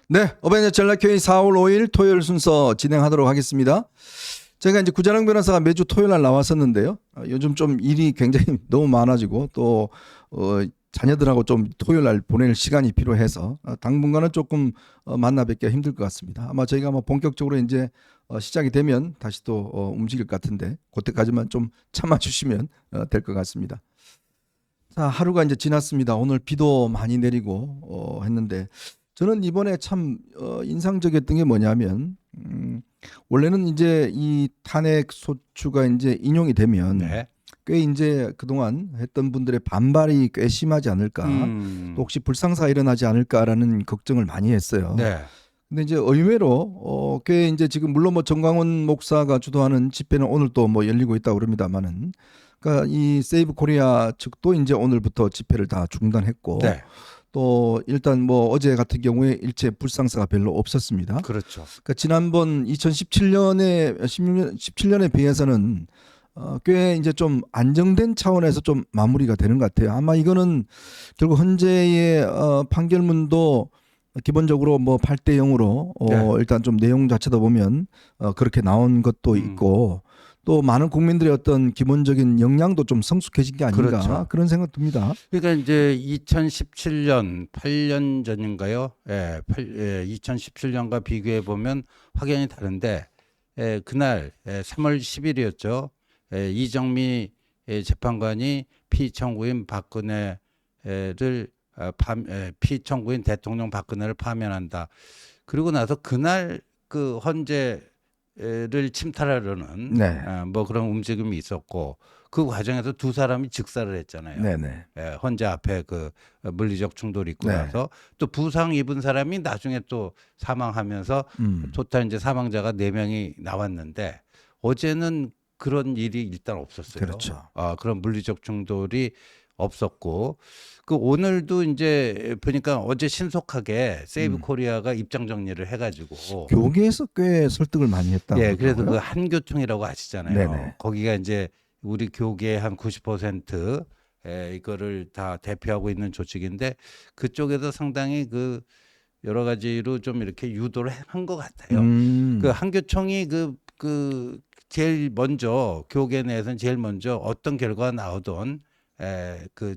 네, 어벤져 전략회의 4월 5일 토요일 순서 진행하도록 하겠습니다. 제가 이제 구자능 변호사가 매주 토요일 날 나왔었는데요. 요즘 좀 일이 굉장히 너무 많아지고 또 자녀들하고 좀 토요일 날 보낼 시간이 필요해서 당분간은 조금 만나 뵙기가 힘들 것 같습니다. 아마 저희가 본격적으로 이제 시작이 되면 다시 또 움직일 것 같은데 그때까지만 좀 참아주시면 될 것 같습니다. 자, 하루가 이제 지났습니다. 오늘 비도 많이 내리고 했는데 저는 이번에 참 인상적이었던 게 뭐냐면 원래는 이제 이 탄핵 소추가 이제 인용이 되면 네. 꽤 이제 그동안 했던 분들의 반발이 꽤 심하지 않을까, 또 혹시 불상사가 일어나지 않을까라는 걱정을 많이 했어요. 네. 근데 이제 의외로 꽤 이제 지금 물론 정광훈 목사가 주도하는 집회는 오늘 또 열리고 있다고 그럽니다만은, 그러니까 이 세이브 코리아 측도 이제 오늘부터 집회를 다 중단했고, 네. 또 일단 어제 같은 경우에 일체 불상사가 별로 없었습니다. 그렇죠. 그러니까 지난번 2017년에 비해서는 꽤 이제 좀 안정된 차원에서 좀 마무리가 되는 것 같아요. 아마 이거는 결국 헌재의 판결문도 기본적으로 8대 0으로 네. 일단 좀 내용 자체도 보면 그렇게 나온 것도 있고, 또 많은 국민들의 어떤 기본적인 역량도 좀 성숙해진 게 아닌가, 그렇죠. 그런 생각 듭니다. 그러니까 이제 2017년 8년 전인가요? 2017년과 비교해 보면 확연히 다른데 그날 3월 10일이었죠. 이정미 재판관이 피청구인 박근혜를 피청구인 대통령 박근혜를 파면한다. 그리고 나서 그날 그 헌재를 침탈하려는 네. 그런 움직임이 있었고, 그 과정에서 두 사람이 즉사를 했잖아요. 네네. 헌재 앞에 그 물리적 충돌이 있고 네. 나서 또 부상 입은 사람이 나중에 또 사망하면서 토탈 이제 사망자가 4명이 나왔는데, 어제는 그런 일이 일단 없었어요. 그렇죠. 그런 물리적 충돌이 없었고, 그 오늘도 이제 보니까 어제 신속하게 세이브 코리아가 입장 정리를 해가지고 교계에서 꽤 설득을 많이 했다고. 예, 그래서 그 그러더라고요. 한교총이라고 아시잖아요. 네네. 거기가 이제 우리 교계의 한 90% 이거를 다 대표하고 있는 조직인데, 그쪽에서 상당히 그 여러 가지로 좀 이렇게 유도를 한 것 같아요. 그 한교총이 그 제일 먼저 교계 내에서는 제일 먼저 어떤 결과가 나오던 그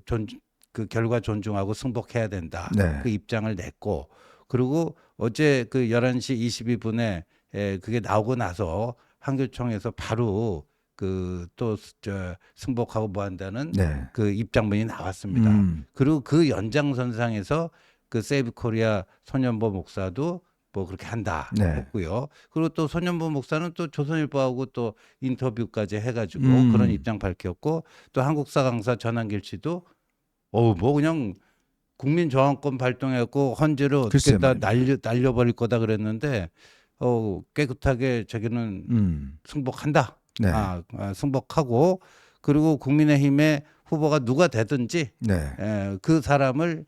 결과 존중하고 승복해야 된다. 네. 그 입장을 냈고, 그리고 어제 그 11시 22분에 그게 나오고 나서 한교총에서 바로 그 또 승복하고 뭐 한다는 네. 그 입장문이 나왔습니다. 그리고 그 연장선상에서 그 세이브 코리아 손연보 목사도 뭐 그렇게 한다 네. 했고요. 그리고 또 손연보 목사는 또 조선일보하고 또 인터뷰까지 해가지고 그런 입장 밝혔고, 또 한국사 강사 전한길 씨도 뭐 그냥 국민 저항권 발동해갖고 헌재를 어떻게 다 날려버릴 거다 그랬는데 깨끗하게 자기는 승복한다. 네. 승복하고, 그리고 국민의힘의 후보가 누가 되든지 네. 그 사람을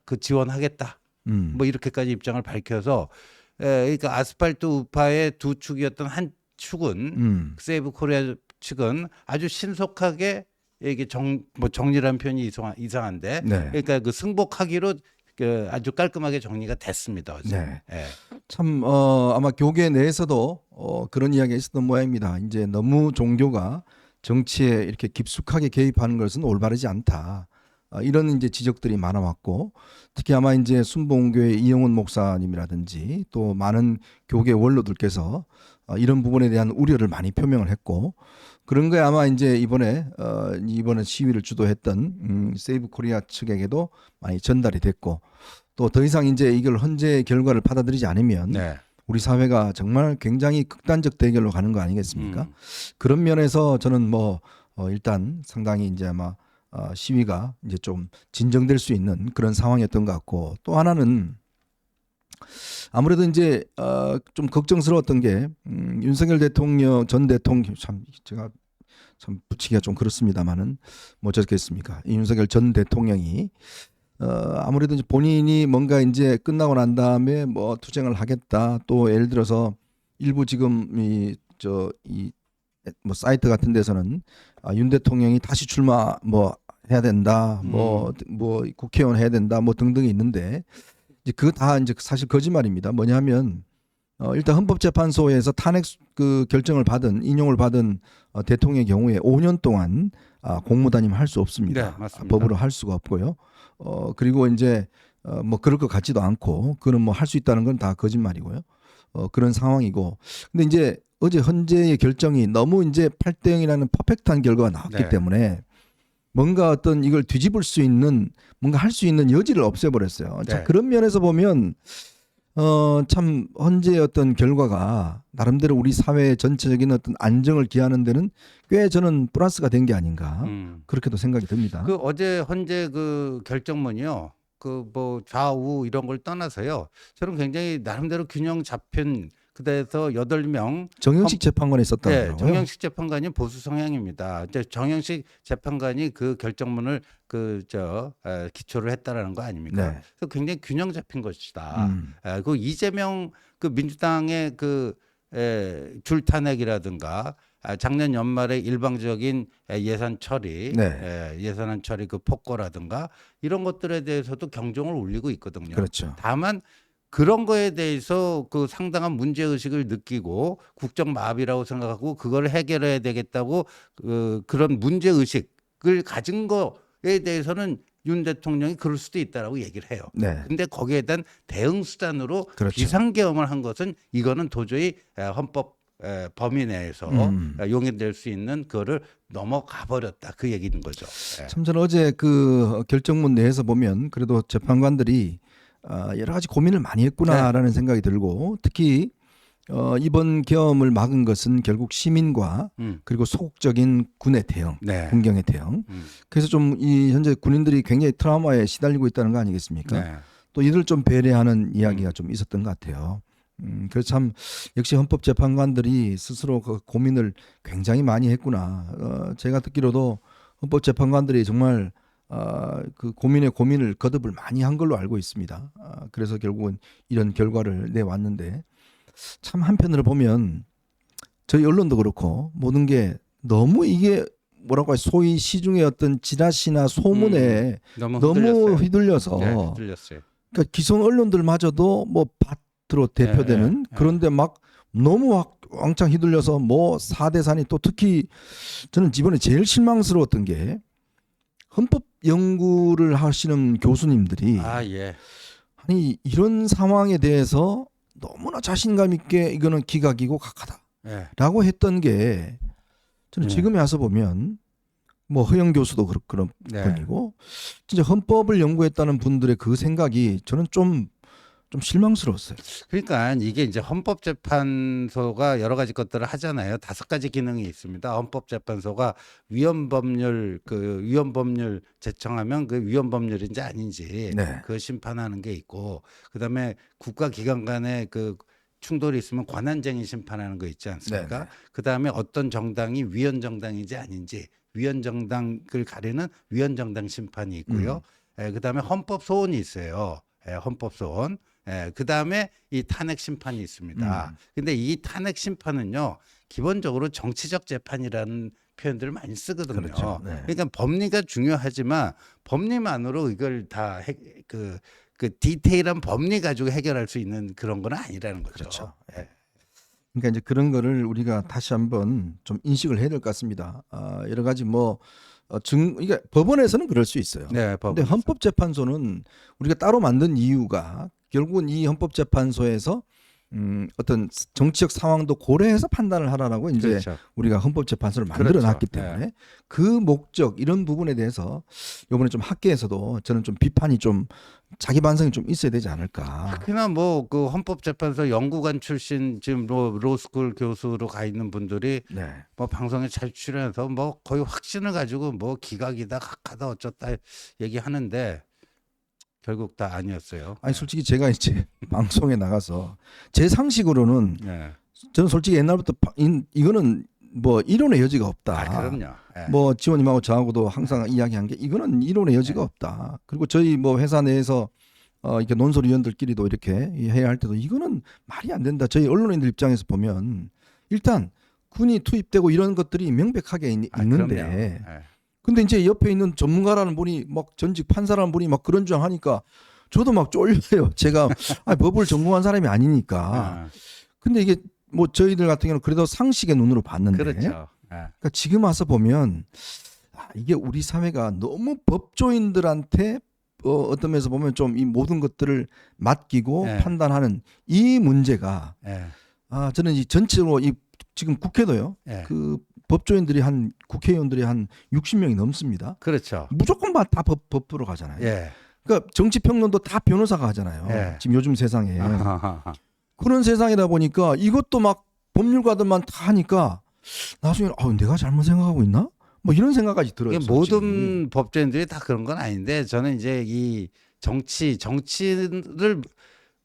그 지원하겠다. 뭐 이렇게까지 입장을 밝혀서 그러니까 아스팔트 우파의 두 축이었던 한 축은 세이브 코리아 측은 아주 신속하게 이게 정리라는 표현이 이상한데, 네. 그러니까 그 승복하기로 그 아주 깔끔하게 정리가 됐습니다. 어제. 네. 예. 참 아마 교계 내에서도 그런 이야기가 있었던 모양입니다. 이제 너무 종교가 정치에 이렇게 깊숙하게 개입하는 것은 올바르지 않다. 이런 이제 지적들이 많아왔고, 특히 아마 이제 순복음교회 이영훈 목사님이라든지 또 많은 교계 원로들께서 이런 부분에 대한 우려를 많이 표명을 했고, 그런 거에 아마 이제 이번에 시위를 주도했던 세이브 코리아 측에게도 많이 전달이 됐고, 또 더 이상 이제 이걸 헌재 결과를 받아들이지 않으면 네. 우리 사회가 정말 굉장히 극단적 대결로 가는 거 아니겠습니까? 그런 면에서 저는 일단 상당히 이제 아마 시위가 이제 좀 진정될 수 있는 그런 상황이었던 것 같고, 또 하나는 아무래도 이제 좀 걱정스러웠던 게 윤석열 전 대통령, 참 제가 참 붙이기가 좀 그렇습니다만은 뭐 어쩌겠습니까? 이 윤석열 전 대통령이 아무래도 이제 본인이 뭔가 이제 끝나고 난 다음에 투쟁을 하겠다, 또 예를 들어서 일부 지금 사이트 같은 데서는 윤 대통령이 다시 출마 해야 된다, 국회의원 해야 된다, 등등이 있는데, 이제 그거 다 이제 사실 거짓말입니다. 뭐냐면 일단 헌법재판소에서 탄핵 그 결정을 받은 인용을 받은 대통령의 경우에 5년 동안 공무단임 할 수 없습니다. 네, 맞습니다. 법으로 할 수가 없고요. 그리고 이제 뭐 그럴 것 같지도 않고 그는 뭐 할 수 있다는 건 다 거짓말이고요. 그런 상황이고. 근데 이제 어제 헌재의 결정이 너무 이제 8대 0이라는 퍼펙트한 결과가 나왔기 네. 때문에 뭔가 어떤 이걸 뒤집을 수 있는 뭔가 할 수 있는 여지를 없애버렸어요. 자, 네. 그런 면에서 보면 참 헌재의 어떤 결과가 나름대로 우리 사회 전체적인 어떤 안정을 기하는 데는 꽤 저는 플러스가 된 게 아닌가 그렇게도 생각이 듭니다. 그 어제 헌재 그 결정문이요. 그 뭐 좌우 이런 걸 떠나서요. 저는 굉장히 나름대로 균형 잡힌 그래서 8명 정영식 재판관이 썼다는 네, 거고요. 정영식 재판관이 보수 성향입니다. 이제 정영식 재판관이 그 결정문을 기초를 했다라는 거 아닙니까? 네. 그래서 굉장히 균형 잡힌 것이다. 그 이재명 그 민주당의 줄탄핵이라든가 작년 연말에 일방적인 예산 처리, 네. 예산안 처리 그 폭거라든가 이런 것들에 대해서도 경종을 울리고 있거든요. 그렇죠. 다만 그런 거에 대해서 그 상당한 문제 의식을 느끼고 국정 마비라고 생각하고 그걸 해결해야 되겠다고 그런 문제 의식을 가진 거에 대해서는 윤 대통령이 그럴 수도 있다라고 얘기를 해요. 네. 근데 거기에 대한 대응 수단으로 그렇죠. 비상계엄을 한 것은 이거는 도저히 헌법 범위 내에서 용인될 수 있는 그거를 넘어가 버렸다 그 얘기인 거죠. 예. 참 저는 어제 그 결정문 내에서 보면 그래도 재판관들이 여러 가지 고민을 많이 했구나라는 생각이 들고 특히 이번 계엄을 막은 것은 결국 시민과 그리고 소극적인 군의 대응, 네. 군경의 대응. 그래서 좀 이 현재 군인들이 굉장히 트라우마에 시달리고 있다는 거 아니겠습니까? 네. 또 이들 좀 배려하는 이야기가 좀 있었던 것 같아요. 그래서 참 역시 헌법재판관들이 스스로 그 고민을 굉장히 많이 했구나. 제가 듣기로도 헌법재판관들이 정말 그 고민을 거듭을 많이 한 걸로 알고 있습니다. 그래서 결국은 이런 결과를 내왔는데 참 한편으로 보면 저희 언론도 그렇고 모든 게 너무 이게 뭐라고 할까 소위 시중의 어떤 지라시나 소문에 너무 휘둘려서 네, 휘둘렸어요. 그러니까 기성 언론들마저도 뭐 밭으로 대표되는 그런데 막 너무 왕창 휘둘려서 뭐 4대 산이 또 특히 저는 이번에 제일 실망스러웠던 게 헌법 연구를 하시는 교수님들이 아니 이런 상황에 대해서 너무나 자신감 있게 이거는 기각이고 각하다라고 했던 게 저는 지금에 와서 보면 뭐 허영 교수도 그런 분이고 진짜 헌법을 연구했다는 분들의 그 생각이 저는 좀 실망스러웠어요. 그러니까 이게 이제 헌법재판소가 여러 가지 것들을 하잖아요. 5가지 기능이 있습니다. 헌법재판소가 위헌법률 제청하면 그 위헌법률인지 아닌지 그 심판하는 게 있고, 그다음에 국가기관 간의 그 충돌이 있으면 관한쟁의 심판하는 거 있지 않습니까? 그다음에 어떤 정당이 위헌정당인지 아닌지 위헌정당을 가리는 위헌정당 심판이 있고요. 그다음에 헌법소원이 있어요. 헌법소원. 그다음에 이 탄핵 심판이 있습니다. 근데 이 탄핵 심판은요, 기본적으로 정치적 재판이라는 표현들을 많이 쓰거든요. 그렇죠. 그러니까 법리가 중요하지만 법리만으로 이걸 다 그 디테일한 법리 가지고 해결할 수 있는 그런 건 아니라는 거죠. 그렇죠. 그러니까 이제 그런 거를 우리가 다시 한번 좀 인식을 해야 될 것 같습니다. 여러 가지 그러니까 법원에서는 그럴 수 있어요. 네, 근데 헌법재판소는 우리가 따로 만든 이유가 결국은 이 헌법재판소에서 어떤 정치적 상황도 고려해서 판단을 하라라고 이제 우리가 헌법재판소를 만들어놨기 때문에 그 목적 이런 부분에 대해서 이번에 좀 학계에서도 저는 좀 비판이 좀 자기 반성이 좀 있어야 되지 않을까. 특히나 뭐 그 헌법재판소 연구관 출신 지금 로스쿨 교수로 가 있는 분들이 뭐 방송에 잘 출연해서 뭐 거의 확신을 가지고 뭐 기각이다 각하다 어쩌다 얘기하는데 결국 다 아니었어요. 아니 솔직히 제가 이제 방송에 나가서 제 상식으로는 저는 솔직히 옛날부터 이거는 뭐 이론의 여지가 없다. 그럼요. 뭐 지원님하고 저하고도 항상 이야기한 게 이거는 이론의 여지가 없다. 그리고 저희 뭐 회사 내에서 이렇게 논설위원들끼리도 이렇게 해야 할 때도 이거는 말이 안 된다. 저희 언론인들 입장에서 보면 일단 군이 투입되고 이런 것들이 명백하게 있는데 근데 이제 옆에 있는 전문가라는 분이 막 전직 판사라는 분이 막 그런 주장하니까 저도 막 쫄려요. 제가 법을 전공한 사람이 아니니까. 아, 근데 이게 뭐 저희들 같은 경우는 그래도 상식의 눈으로 봤는데, 그렇죠. 그러니까 지금 와서 보면 이게 우리 사회가 너무 법조인들한테 어떤 면에서 보면 좀 이 모든 것들을 맡기고 네. 판단하는 이 문제가 예, 저는 이 전체로 이 지금 국회도요. 예. 그 법조인들이 국회의원들이 한 60명이 넘습니다. 그렇죠. 무조건 다 법부로 가잖아요. 예. 그러니까 정치평론도 다 변호사가 하잖아요. 예. 지금 요즘 세상에. 아하하하. 그런 세상이다 보니까 이것도 막 법률가들만 다 하니까 나중에 내가 잘못 생각하고 있나? 뭐 이런 생각까지 들어요. 이게 모든 법조인들이 다 그런 건 아닌데 저는 이제 이 정치를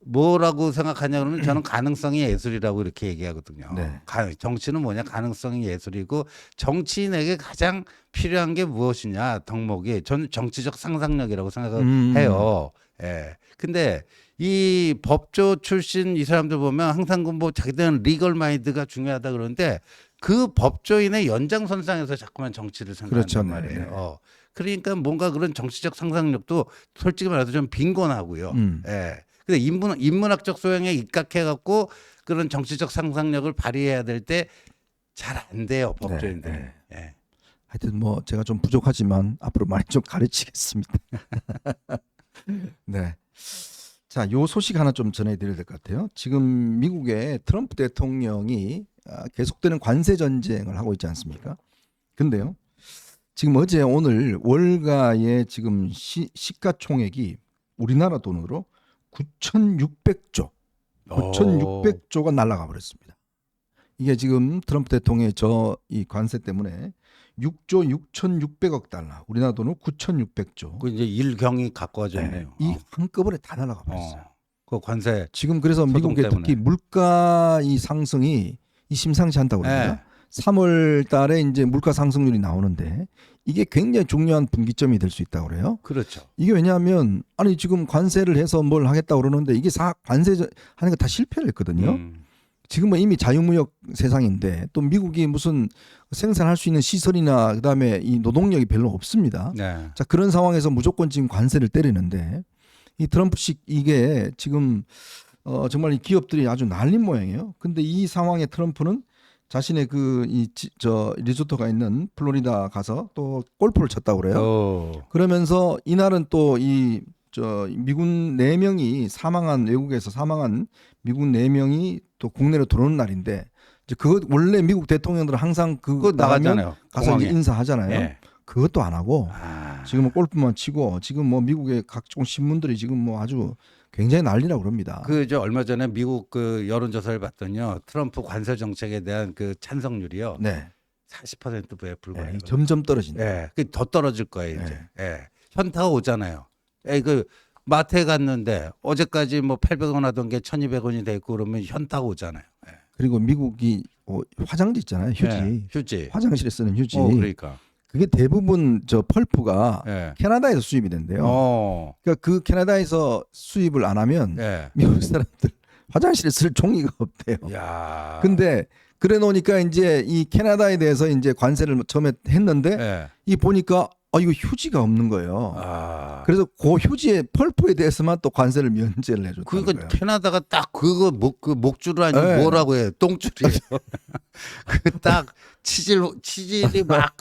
뭐라고 생각하냐 그러면 저는 가능성이 예술이라고 이렇게 얘기하거든요. 네. 정치는 뭐냐? 가능성이 예술이고 정치인에게 가장 필요한 게 무엇이냐? 덕목이 저는 정치적 상상력이라고 생각을 해요. 예. 근데 이 법조 출신 이 사람들 보면 항상 뭐 자기들은 리걸 마인드가 중요하다 그러는데 그 법조인의 연장선상에서 자꾸만 정치를 생각한단 그렇죠. 네. 말이에요. 그러니까 뭔가 그런 정치적 상상력도 솔직히 말해서 좀 빈곤하고요. 예. 근데 인문학적 소양에 입각해 갖고 그런 정치적 상상력을 발휘해야 될 때 잘 안 돼요, 법조인들은. 네. 예. 하여튼 뭐 제가 좀 부족하지만 앞으로 많이 좀 가르치겠습니다. 네. 자, 요 소식 하나 좀 전해드려야 될 것 같아요. 지금 미국의 트럼프 대통령이 계속되는 관세 전쟁을 하고 있지 않습니까? 근데요, 지금 어제 오늘 월가의 지금 시가총액이 우리나라 돈으로 9,600조가 날아가 버렸습니다. 이게 지금 트럼프 대통령의 이 관세 때문에 6조 6,600억 달러, 우리나라 돈으로 9,600조. 그 이제 일경이 가까워졌네요. 이 한꺼번에 다 날아가 버렸어요. 그 관세 지금 그래서 미국의 때문에. 특히 물가 이 상승이 이 심상치 않다고 그럽니다. 3월 달에 이제 물가 상승률이 나오는데 이게 굉장히 중요한 분기점이 될 수 있다고 그래요. 그렇죠. 이게 왜냐하면 지금 관세를 해서 뭘 하겠다고 그러는데 이게 관세 하는 거 다 실패를 했거든요. 지금은 이미 자유무역 세상인데 또 미국이 무슨 생산할 수 있는 시설이나 그다음에 이 노동력이 별로 없습니다. 네. 자, 그런 상황에서 무조건 지금 관세를 때리는데 이 트럼프식 이게 지금 정말 이 기업들이 아주 난린 모양이에요. 근데 이 상황에 트럼프는 자신의 리조트가 있는 플로리다 가서 또 골프를 쳤다고 그래요. 그러면서 이날은 또 미군 4명이 외국에서 사망한 미군 4명이 또 국내로 들어오는 날인데 이제 원래 미국 대통령들은 항상 그거 나가잖아요. 가서 이제 인사하잖아요. 네. 그것도 안 하고 지금은 골프만 치고 지금 뭐 미국의 각종 신문들이 지금 뭐 아주 굉장히 난리라고 그럽니다. 얼마 전에 미국 그 여론조사를 봤더니요. 트럼프 관세 정책에 대한 그 찬성률이요. 네. 40%에 불과해요. 점점 떨어진다. 예. 더 떨어질 거예요, 이제. 네. 예. 현타가 오잖아요. 마트에 갔는데 어제까지 뭐 800원 하던 게 1,200원이 돼 있고 그러면 현타가 오잖아요. 예. 그리고 미국이 화장지 있잖아요. 휴지. 예. 휴지. 화장실에 쓰는 휴지. 그러니까. 그게 대부분 펄프가 예. 캐나다에서 수입이 된대요. 그러니까 그 캐나다에서 수입을 안 하면 예. 미국 사람들 화장실에 쓸 종이가 없대요. 야. 근데 그래 놓으니까 이제 이 캐나다에 대해서 이제 관세를 처음에 했는데 예. 이 보니까 이거 휴지가 없는 거예요. 그래서 그 휴지의 펄프에 대해서만 또 관세를 면제를 해줬다는 그러니까 거예요. 캐나다가 딱 목줄을 아니고 네. 뭐라고 해요? 똥줄이에요. 딱 치질이 막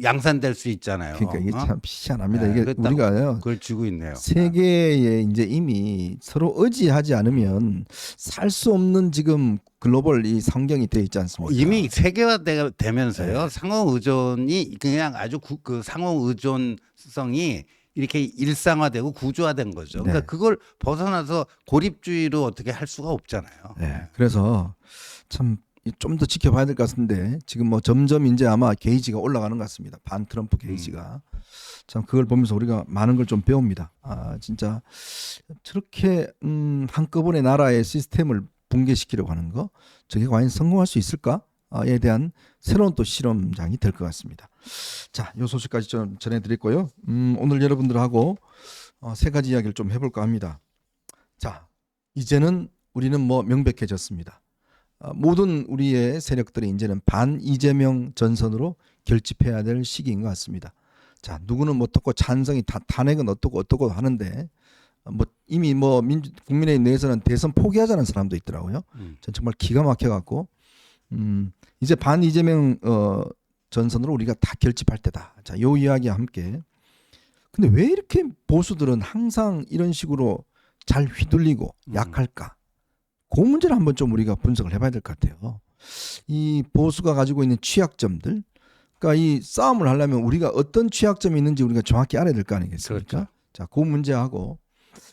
양산될 수 있잖아요. 그러니까 이게 참 희한합니다. 네, 이게 우리가요. 그걸 쥐고 있네요. 세계에 이제 이미 서로 의지하지 않으면 살 수 없는 지금 글로벌 이 환경이 돼 있지 않습니까? 이미 세계화되면서요. 상호 의존이 그냥 아주 그 상호 의존성이 이렇게 일상화되고 구조화된 거죠. 그러니까 그걸 벗어나서 고립주의로 어떻게 할 수가 없잖아요. 네. 그래서 참 좀 더 지켜봐야 될 것 같은데 지금 뭐 점점 이제 아마 게이지가 올라가는 것 같습니다. 반 트럼프 게이지가. 참 그걸 보면서 우리가 많은 걸 좀 배웁니다. 진짜 저렇게 한꺼번에 나라의 시스템을 붕괴시키려고 하는 거 저게 과연 성공할 수 있을까에 대한 새로운 또 실험장이 될 것 같습니다. 자, 이 소식까지 좀 전해드렸고요. 오늘 여러분들하고 세 가지 이야기를 좀 해볼까 합니다. 자, 이제는 우리는 뭐 명백해졌습니다. 모든 우리의 세력들이 이제는 반 이재명 전선으로 결집해야 될 시기인 것 같습니다. 자, 누구는 뭐 어떻고 찬성이 탄핵은 어떻고 하는데 뭐 이미 뭐 국민의힘 내에서는 대선 포기하자는 사람도 있더라고요. 전 정말 기가 막혀갖고 이제 반 이재명 전선으로 우리가 다 결집할 때다. 자, 요 이야기와 함께. 근데 왜 이렇게 보수들은 항상 이런 식으로 잘 휘둘리고 약할까? 그 문제를 한번 좀 우리가 분석을 해봐야 될 것 같아요. 이 보수가 가지고 있는 취약점들, 그러니까 이 싸움을 하려면 우리가 어떤 취약점이 있는지 우리가 정확히 알아야 될 거 아니겠습니까? 그렇죠. 자, 그 문제하고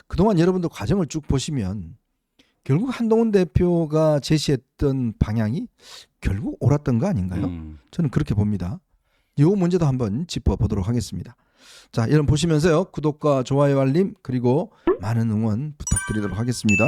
그동안 여러분들 과정을 쭉 보시면 결국 한동훈 대표가 제시했던 방향이 결국 옳았던 거 아닌가요? 저는 그렇게 봅니다. 이 문제도 한번 짚어보도록 하겠습니다. 자, 여러분 보시면서요. 구독과 좋아요 알림 그리고 많은 응원 부탁드리도록 하겠습니다.